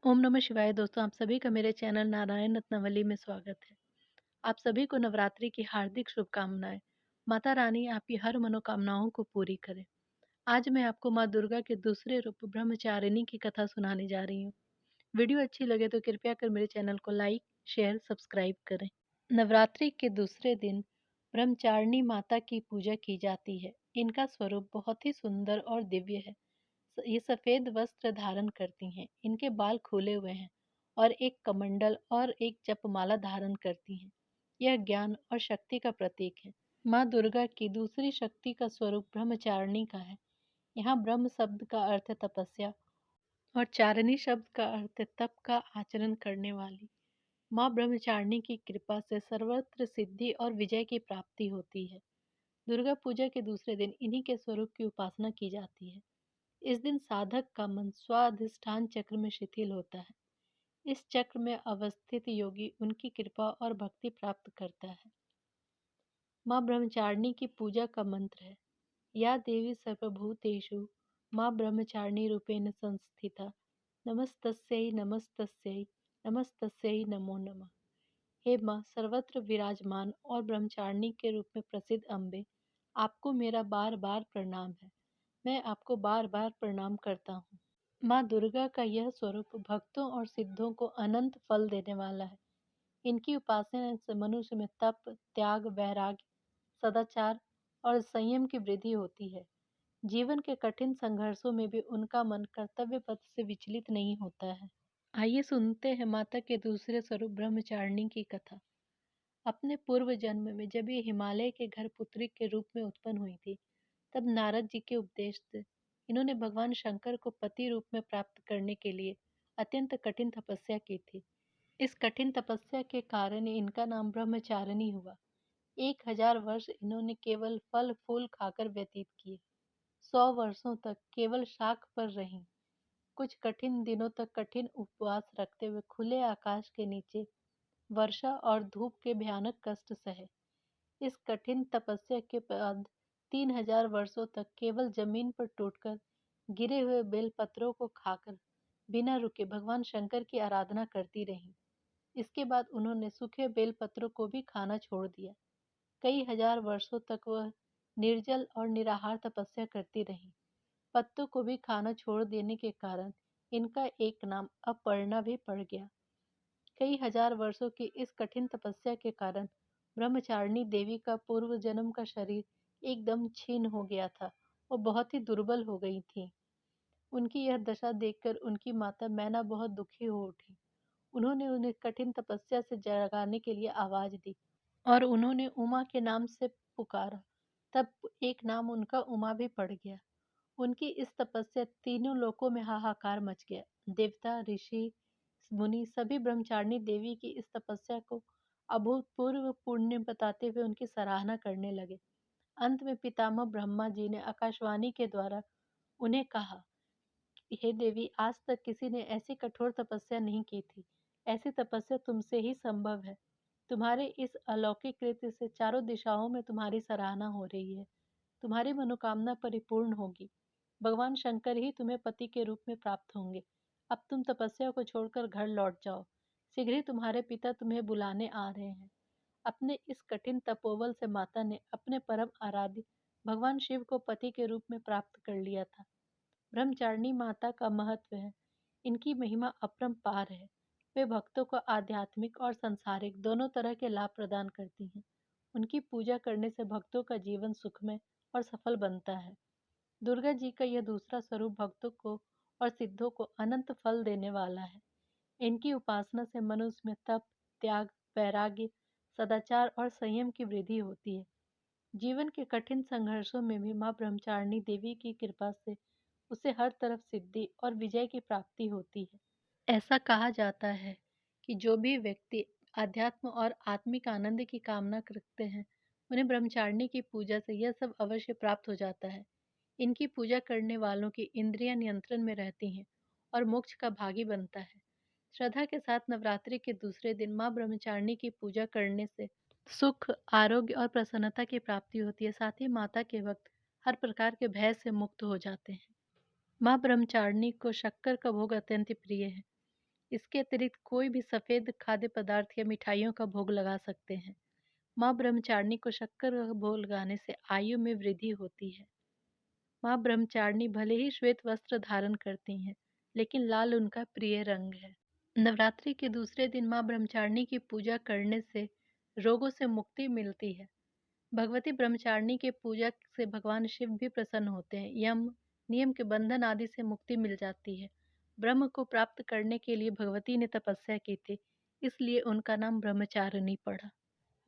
ओम नमः शिवाय दोस्तों, आप सभी का मेरे चैनल नारायण रत्नावली में स्वागत है। आप सभी को नवरात्रि की हार्दिक शुभकामनाएं। माता रानी आपकी हर मनोकामनाओं को पूरी करे। आज मैं आपको माँ दुर्गा के दूसरे रूप ब्रह्मचारिणी की कथा सुनाने जा रही हूँ। वीडियो अच्छी लगे तो कृपया कर मेरे चैनल को लाइक, शेयर, सब्सक्राइब करें। नवरात्रि के दूसरे दिन ब्रह्मचारिणी माता की पूजा की जाती है। इनका स्वरूप बहुत ही सुंदर और दिव्य है। ये सफेद वस्त्र धारण करती हैं। इनके बाल खुले हुए हैं और एक कमंडल और एक जपमाला धारण करती हैं। यह ज्ञान और शक्ति का प्रतीक है। माँ दुर्गा की दूसरी शक्ति का स्वरूप ब्रह्मचारिणी का है। यहाँ ब्रह्म शब्द का अर्थ है तपस्या और चारिणी शब्द का अर्थ है तप का आचरण करने वाली। माँ ब्रह्मचारिणी की कृपा से सर्वत्र सिद्धि और विजय की प्राप्ति होती है। दुर्गा पूजा के दूसरे दिन इन्हीं के स्वरूप की उपासना की जाती है। इस दिन साधक का मन स्वाधिष्ठान चक्र में शिथिल होता है। इस चक्र में अवस्थित योगी उनकी कृपा और भक्ति प्राप्त करता है। माँ ब्रह्मचारिणी की पूजा का मंत्र है, या देवी सर्वभूतेषु माँ ब्रह्मचारिणी रूपेण संस्थिता नमस्तस्यै नमस्तस्यै नमस्तस्यै नमो नमः। हे माँ सर्वत्र विराजमान और ब्रह्मचारिणी के रूप में प्रसिद्ध अम्बे, आपको मेरा बार बार प्रणाम है। मैं आपको बार बार प्रणाम करता हूँ। माँ दुर्गा का यह स्वरूप भक्तों और सिद्धों को अनंत फल देने वाला है। इनकी उपासना से मनुष्य में तप, त्याग, वैराग्य, सदाचार और संयम की वृद्धि होती है। जीवन के कठिन संघर्षों में भी उनका मन कर्तव्य पथ से विचलित नहीं होता है। आइए सुनते हैं माता के दूसरे स्वरूप ब्रह्मचारिणी की कथा। अपने पूर्व जन्म में जब ये हिमालय के घर पुत्री के रूप में उत्पन्न हुई थी, तब नारद जी के उपदेश से इन्होंने भगवान शंकर को पति रूप में प्राप्त करने के लिए अत्यंत कठिन तपस्या की थी। इस कठिन तपस्या के कारण इनका नाम ब्रह्मचारिणी हुआ। 1000 वर्ष इन्होंने केवल फल फूल खाकर व्यतीत किए। 100 वर्षों तक केवल शाक पर रहीं। कुछ कठिन दिनों तक कठिन उपवास रखते हुए खुले आकाश के नीचे वर्षा और धूप के भयानक कष्ट सहे। इस कठिन तपस्या के बाद 3000 वर्षों तक केवल जमीन पर टूटकर गिरे हुए बेलपत्रों को खाकर बिना रुके भगवान शंकर की आराधना करती रहीं। इसके बाद उन्होंने सूखे बेलपत्रों को भी खाना छोड़ दिया। कई हजार वर्षों तक वह निर्जल और निराहार तपस्या करती रहीं। पत्तों को भी खाना छोड़ देने के कारण इनका एक नाम अपर्णा भी पड़ गया। कई हजार वर्षों की इस कठिन तपस्या के कारण ब्रह्मचारिणी देवी का पूर्व जन्म का शरीर एकदम क्षीण हो गया था और बहुत ही दुर्बल हो गई थी। उनकी यह दशा देखकर उनकी माता मैना बहुत दुखी हो उठी। उन्होंने उन्हें कठिन तपस्या से जगाने के लिए आवाज दी और उन्होंने उमा के नाम से पुकारा। तब एक नाम उनका उमा भी पड़ गया। उनकी इस तपस्या तीनों लोकों में हाहाकार मच गया। देवता, ऋषि, मुनि सभी ब्रह्मचारिणी देवी की इस तपस्या को अभूतपूर्व पुण्य बताते हुए उनकी सराहना करने लगे। अंत में पितामह ब्रह्मा जी ने आकाशवाणी के द्वारा उन्हें कहा, हे देवी, आज तक किसी ने ऐसी कठोर तपस्या नहीं की थी। ऐसी तपस्या तुमसे ही संभव है। तुम्हारे इस अलौकिक कृत्य से चारों दिशाओं में तुम्हारी सराहना हो रही है। तुम्हारी मनोकामना परिपूर्ण होगी। भगवान शंकर ही तुम्हें पति के रूप में प्राप्त होंगे। अब तुम तपस्या को छोड़कर घर लौट जाओ। शीघ्र ही तुम्हारे पिता तुम्हें बुलाने आ रहे हैं। अपने इस कठिन तपोबल से माता ने अपने परम आराध्य भगवान शिव को पति के रूप में प्राप्त कर लिया था। ब्रह्मचारिणी माता का महत्व है। इनकी महिमा अपरंपार है। वे भक्तों को आध्यात्मिक और सांसारिक दोनों तरह के लाभ प्रदान करती हैं। उनकी पूजा करने से भक्तों का जीवन सुखमय और सफल बनता है। दुर्गा जी का यह दूसरा स्वरूप भक्तों को और सिद्धों को अनंत फल देने वाला है। इनकी उपासना से मनुष्य में तप, त्याग, वैराग्य, सदाचार और संयम की वृद्धि होती है। जीवन के कठिन संघर्षों में भी माँ ब्रह्मचारिणी देवी की कृपा से उसे हर तरफ सिद्धि और विजय की प्राप्ति होती है। ऐसा कहा जाता है कि जो भी व्यक्ति अध्यात्म और आत्मिक आनंद की कामना करते हैं, उन्हें ब्रह्मचारिणी की पूजा से यह सब अवश्य प्राप्त हो जाता है। इनकी पूजा करने वालों की इंद्रियां नियंत्रण में रहती हैं और मोक्ष का भागी बनता है। श्रद्धा के साथ नवरात्रि के दूसरे दिन माँ ब्रह्मचारिणी की पूजा करने से सुख, आरोग्य और प्रसन्नता की प्राप्ति होती है। साथ ही माता के भक्त हर प्रकार के भय से मुक्त हो जाते हैं। माँ ब्रह्मचारिणी को शक्कर का भोग अत्यंत प्रिय है। इसके अतिरिक्त कोई भी सफ़ेद खाद्य पदार्थ या मिठाइयों का भोग लगा सकते हैं। माँ ब्रह्मचारिणी को शक्कर का भोग लगाने से आयु में वृद्धि होती है। माँ ब्रह्मचारिणी भले ही श्वेत वस्त्र धारण करती हैं, लेकिन लाल उनका प्रिय रंग है। नवरात्रि के दूसरे दिन माँ ब्रह्मचारिणी की पूजा करने से रोगों से मुक्ति मिलती है। भगवती ब्रह्मचारिणी के पूजा से भगवान शिव भी प्रसन्न होते हैं। यम, नियम के बंधन आदि से मुक्ति मिल जाती है। ब्रह्म को प्राप्त करने के लिए भगवती ने तपस्या की थी, इसलिए उनका नाम ब्रह्मचारिणी पड़ा।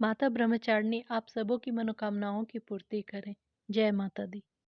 माता ब्रह्मचारिणी आप सबों की मनोकामनाओं की पूर्ति करें। जय माता दी।